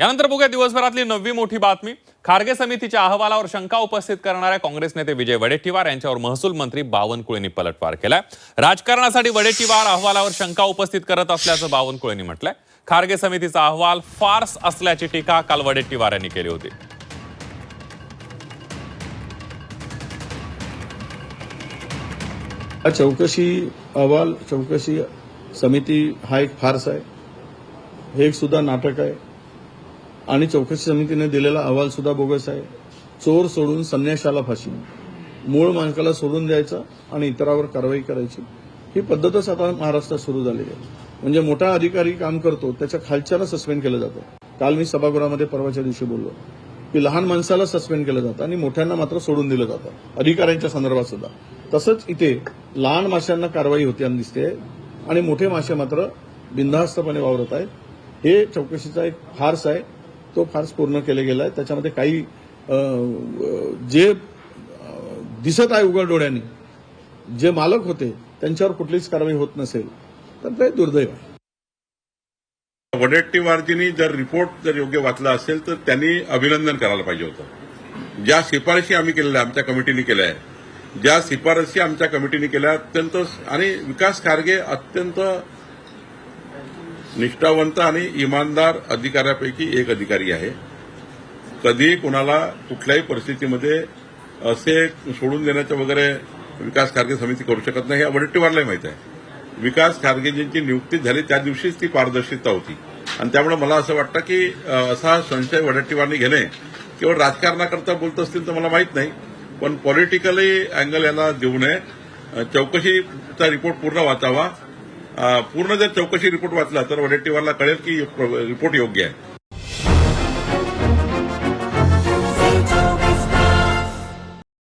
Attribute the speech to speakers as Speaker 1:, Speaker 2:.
Speaker 1: यानंतर बघूया दिवसभरातली नववी मोठी बातमी। खारगे समितीच्या अहवालावर शंका उपस्थित करणाऱ्या काँग्रेस नेते विजय वडेट्टीवार यांच्यावर महसूल मंत्री बावनकुळेंनी पलटवार केलाय। राजकारणासाठी वडेट्टीवार अहवालावर शंका उपस्थित करत असल्याचं बावनकुळेंनी म्हटलंय। खारगे समितीचा अहवाल फार्स असल्याची टीका काल वडेट्टीवार यांनी केली होती।
Speaker 2: चौकशी अहवाल चौकशी समिती हा एक फार्स आहे, हे एक सुद्धा नाटक आहे आणि चौकशी समितीने दिलेला अहवाल सुद्धा बोगस आहे। चोर सोडून संन्याशाला फाशी, मूळ माणसाला सोडून द्यायचा आणि इतरावर कारवाई करायची, ही पद्धतच आता महाराष्ट्रात सुरू झाली आहे। म्हणजे मोठा अधिकारी काम करतो त्याच्या खालच्याला सस्पेंड केलं जातं। काल मी सभागृहामध्ये परवाच्या दिवशी बोललो की लहान माणसाला सस्पेंड केलं जातं आणि मोठ्यांना मात्र सोडून दिलं जातं, अधिकाऱ्यांच्या संदर्भात सुद्धा। तसंच इथे लहान माशांना कारवाई होताना दिसते आणि मोठे मासे मात्र बिनधास्तपणे वावरत आहेत। हे चौकशीचा एक फार्स आहे, तो फार्स पूर्ण केला गेला आहे। त्याच्यामध्ये काही जे दिसत आहे उघड डोळ्यांनी, जे मालक होते त्यांच्यावर कुठलीच कारवाई होत नसेल तर ते दुर्दैव आहे।
Speaker 3: वडेट्टीवारजींनी जर रिपोर्ट योग्य वाचला असेल तर त्यांनी अभिनंदन करायला पाहिजे होतं। ज्या शिफारशी आम्ही केलेल्या आमच्या कमिटीने केल्या आहे, ज्या शिफारशी आमच्या कमिटीने केल्या अत्यंत, आणि विकास खारगे अत्यंत निष्ठावंत आणि इमानदार अधिकाऱ्यापैकी एक अधिकारी आहे। कधी कुणाला कुठल्याही परिस्थितीमध्ये असे सोडून देण्याचं वगैरे विकास खारगे समिती करू शकत नाही, हे वडेट्टीवारलाही माहिती आहे। विकास खारगेजींची नियुक्ती झाली त्या दिवशीच ती पारदर्शिता होती आणि त्यामुळे मला असं वाटतं की असा संशय वडेट्टीवारने घेणे केवळ राजकारणाकरता बोलत असतील तर मला माहीत नाही, पण पॉलिटिकली अँगल याला देऊ नये। चौकशीचा रिपोर्ट पूर्ण वाचावा। पूर्ण जर चौकशी रिपोर्ट वाचला तर वडेट्टीवारला कळेल की रिपोर्ट योग्य आहे।